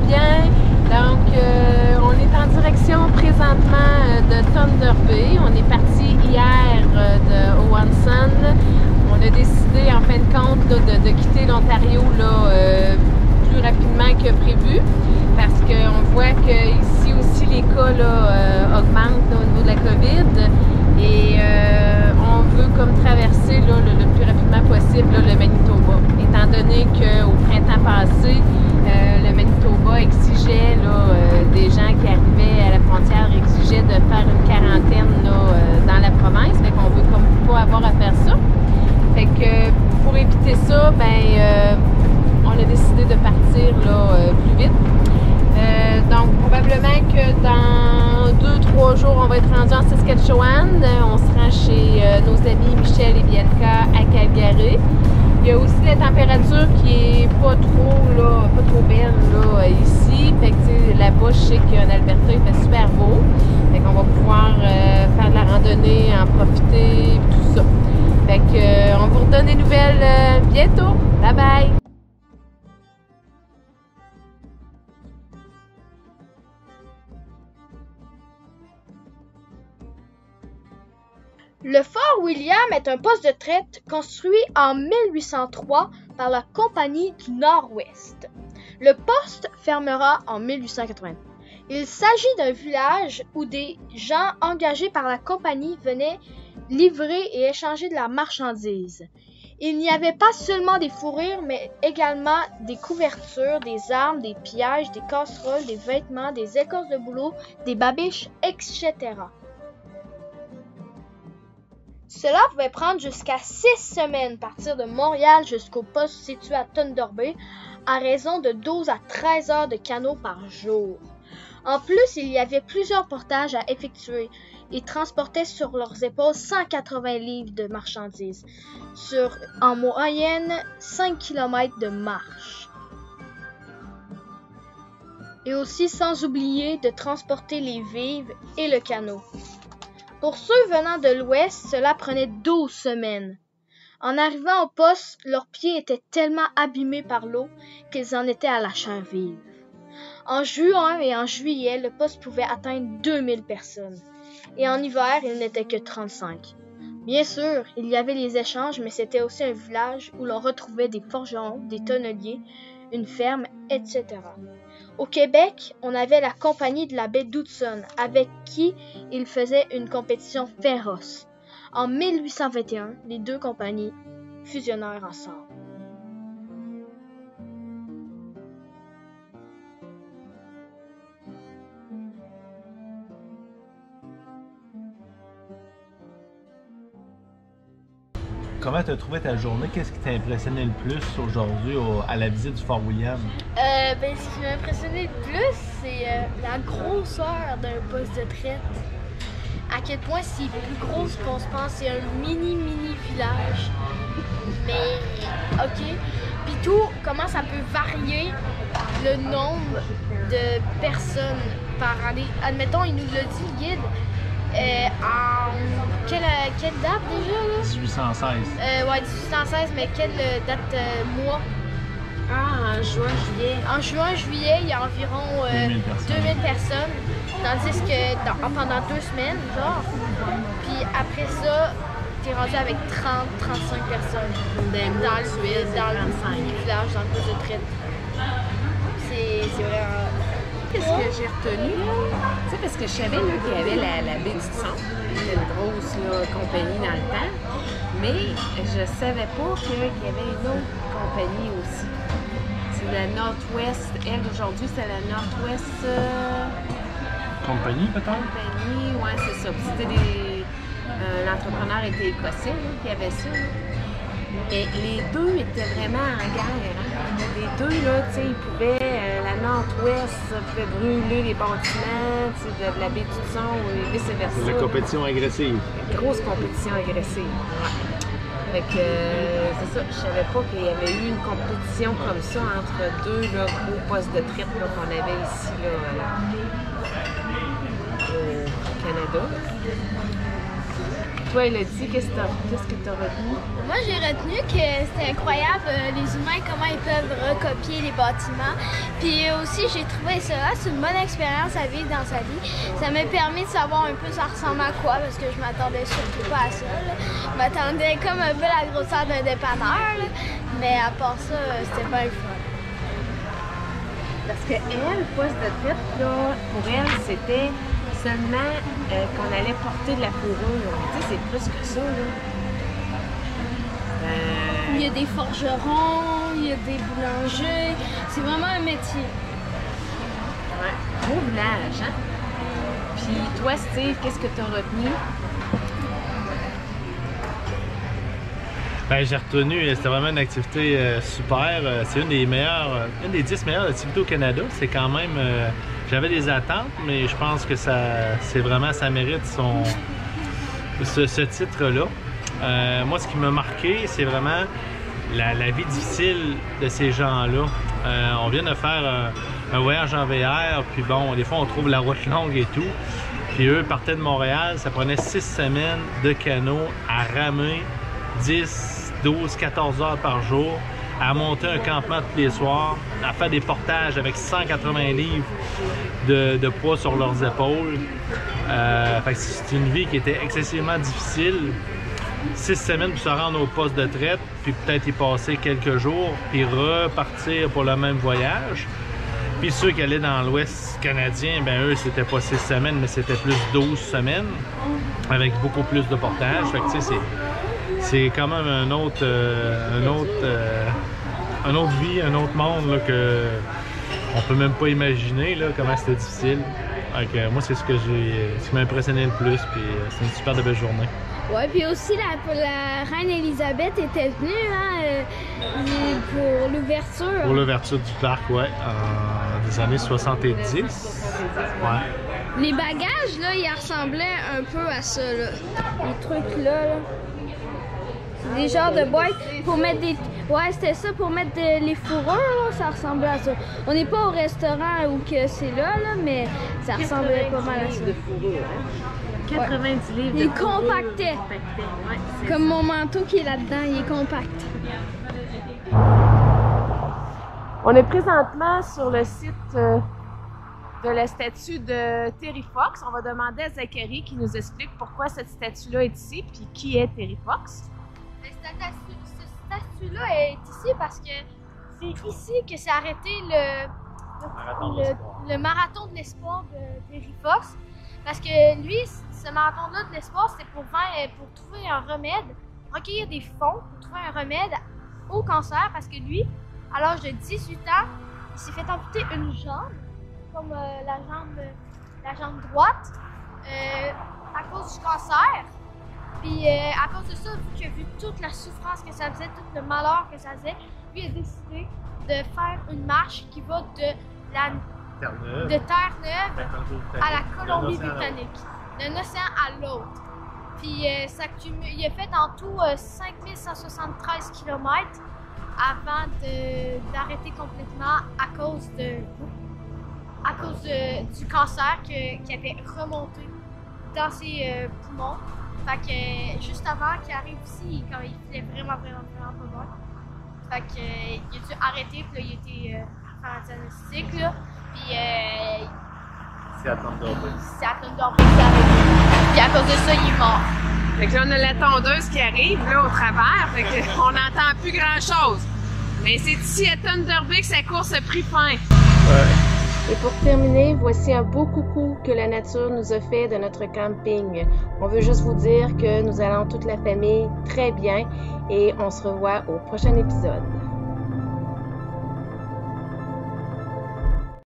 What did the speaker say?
bien. Donc, on est en direction présentement de Thunder Bay. On est parti hier de Owenson. On a décidé, en fin de compte, là, de quitter l'Ontario plus rapidement que prévu. Parce qu'on voit qu'ici aussi, les cas là, augmentent là, au niveau de la COVID. Et on veut comme traverser là, le plus rapidement possible là, le Manitoba. Étant donné qu'au printemps passé, le Manitoba exigeait là, des gens qui arrivaient à la frontière exigeait de faire une quarantaine là, dans la province. Fait qu'on veut comme pas avoir à faire ça. Fait que pour éviter ça, ben on a décidé de partir là, plus vite. Donc probablement que dans 2-3 jours, on va être rendu en Saskatchewan. On se rend chez nos amis Michel et Bianca à Calgary. Il y a aussi la température qui est pas trop belle là, ici. Fait que là-bas, je sais qu'en Alberta, il fait super beau. Fait qu'on va pouvoir faire de la randonnée, en profiter, tout ça. Fait que on vous redonne des nouvelles bientôt. Bye bye! Le Fort William est un poste de traite construit en 1803 par la Compagnie du Nord-Ouest. Le poste fermera en 1880. Il s'agit d'un village où des gens engagés par la compagnie venaient livrer et échanger de la marchandise. Il n'y avait pas seulement des fourrures, mais également des couvertures, des armes, des pièges, des casseroles, des vêtements, des écorces de bouleau, des babiches, etc. Cela pouvait prendre jusqu'à 6 semaines partir de Montréal jusqu'au poste situé à Thunder Bay, à raison de 12 à 13 heures de canot par jour. En plus, il y avait plusieurs portages à effectuer. Ils transportaient sur leurs épaules 180 livres de marchandises, sur en moyenne 5 km de marche. Et aussi sans oublier de transporter les vivres et le canot. Pour ceux venant de l'Ouest, cela prenait 12 semaines. En arrivant au poste, leurs pieds étaient tellement abîmés par l'eau qu'ils en étaient à la chair vive. En juin et en juillet, le poste pouvait atteindre 2000 personnes. Et en hiver, il n'était que 35. Bien sûr, il y avait les échanges, mais c'était aussi un village où l'on retrouvait des forgerons, des tonneliers, une ferme, etc. Au Québec, on avait la compagnie de la baie d'Hudson, avec qui il faisait une compétition féroce. En 1821, les deux compagnies fusionnèrent ensemble. Comment tu as trouvé ta journée? Qu'est-ce qui t'a impressionné le plus aujourd'hui à la visite du Fort William? Ce qui m'a impressionné le plus, c'est la grosseur d'un poste de traite. À quel point c'est plus gros ce qu'on se pense. C'est un mini village. Mais, OK. Puis tout, comment ça peut varier le nombre de personnes par année. Admettons, il nous l'a dit, le guide. En quelle date déjà là? 1816. Ouais, 1816, mais quelle date mois? Ah, en juin-juillet. En juin-juillet, il y a environ 2000 personnes. Tandis que pendant 2 semaines, genre. Puis après ça, t'es rendu avec 30-35 personnes. Dans le village, dans le poste de traite. C'est vraiment. Qu'est-ce que j'ai retenu? Tu sais, parce que je savais qu'il y avait la baie du Son, c'était une grosse là, compagnie dans le temps, mais je savais pas qu'il y avait une autre compagnie aussi. C'est la Northwest. Elle, aujourd'hui, c'est la Northwest... Compagnie, peut-être? Compagnie, ouais, c'est ça. C'était l'entrepreneur était écossais, là, qui avait ça. Là. Et les deux étaient vraiment en guerre. Hein? Les deux, là, tu sais, ils pouvaient, la Nord-Ouest pouvait brûler les bâtiments, tu sais, de la baie du Son et vice-versa. C'est la compétition agressive. Une grosse compétition agressive. Ouais. Fait que, c'est ça, je savais pas qu'il y avait eu une compétition comme ça entre deux là, gros postes de traite qu'on avait ici, là, au Canada. toi, Elodie, qu'est-ce que tu as retenu? Moi, j'ai retenu que c'était incroyable, les humains, comment ils peuvent recopier les bâtiments. Puis aussi, j'ai trouvé ça, c'est une bonne expérience à vivre dans sa vie. Ça m'a permis de savoir un peu ça ressemble à quoi, parce que je m'attendais surtout pas à ça. Là. Je m'attendais comme un peu à la grosseur d'un dépanneur, là. Mais à part ça, c'était pas le fun. Parce que elle, poste de traite, là, pour elle, c'était seulement qu'on allait porter de la fourrure. Tu sais, c'est plus que ça, là. Il y a des forgerons, il y a des boulangers. C'est vraiment un métier. Ouais. Beau village, hein? Puis toi, Steve, qu'est-ce que tu as retenu? Ben, j'ai retenu, c'était vraiment une activité super. C'est une des 10 meilleures activités au Canada. C'est quand même, j'avais des attentes, mais je pense que ça mérite ce titre-là. Moi, ce qui m'a marqué, c'est vraiment la vie difficile de ces gens-là. On vient de faire un voyage en VR, puis bon, des fois, on trouve la route longue et tout. Puis eux partaient de Montréal, ça prenait 6 semaines de canot à ramer 10, 12, 14 heures par jour, à monter un campement tous les soirs, à faire des portages avec 180 livres de poids sur leurs épaules. Fait que c'est une vie qui était excessivement difficile. 6 semaines pour se rendre au poste de traite, puis peut-être y passer quelques jours, puis repartir pour le même voyage. Puis ceux qui allaient dans l'Ouest canadien, ben eux, c'était pas 6 semaines, mais c'était plus 12 semaines, avec beaucoup plus de portages. Fait que tu sais, c'est quand même un autre vie, un autre monde là, que on peut même pas imaginer là, comment c'était difficile. Donc, moi, c'est ce qui m'a impressionné le plus, puis c'est une super de belle journée. Ouais, puis aussi la reine Elisabeth était venue hein, pour l'ouverture. Pour l'ouverture du parc, ouais, en des années 70. Ouais. Les bagages, là, ils ressemblaient un peu à ça, là. Les trucs là. C'est des genres de boîtes pour mettre des... Ouais, c'était ça, pour mettre les fourrures, là, ça ressemblait à ça. On n'est pas au restaurant où que c'est là, mais ça ressemblait pas mal à ça. De fourrure, hein? 90 livres. Il est compacté. Ouais, comme mon manteau qui est là-dedans, il est compact. On est présentement sur le site de la statue de Terry Fox. On va demander à Zachary qui nous explique pourquoi cette statue-là est ici, puis qui est Terry Fox. Cette statue-là est ici parce que c'est ici que s'est arrêté le marathon de l'espoir de Terry Fox. Parce que lui, ce marathon-là de l'espoir, c'était pour trouver un remède, recueillir des fonds pour trouver un remède au cancer. Parce que lui, à l'âge de 18 ans, il s'est fait amputer une jambe, comme la jambe droite, à cause du cancer. Puis à cause de ça, vu qu'il a vu toute la souffrance que ça faisait, tout le malheur que ça faisait, lui a décidé de faire une marche qui va de Terre-Neuve à la Colombie-Britannique, d'un océan à l'autre. Puis il a fait en tout 5173 km avant d'arrêter complètement à cause du cancer qui avait remonté dans ses poumons. Fait que juste avant qu'il arrive ici, quand il filait vraiment pas bien. Fait que il a dû arrêter, puis là, il était faire un diagnostic, là. Puis C'est à Thunder Bay. C'est à Thunder Bay qu'il a arrêté. Puis à cause de ça, il est mort. Fait que là, on a la tondeuse qui arrive là au travers, fait qu'on n'entend plus grand-chose. Mais c'est ici à Thunder Bay que sa course a pris fin. Ouais. Et pour terminer, voici un beau coucou que la nature nous a fait de notre camping. On veut juste vous dire que nous allons toute la famille très bien et on se revoit au prochain épisode.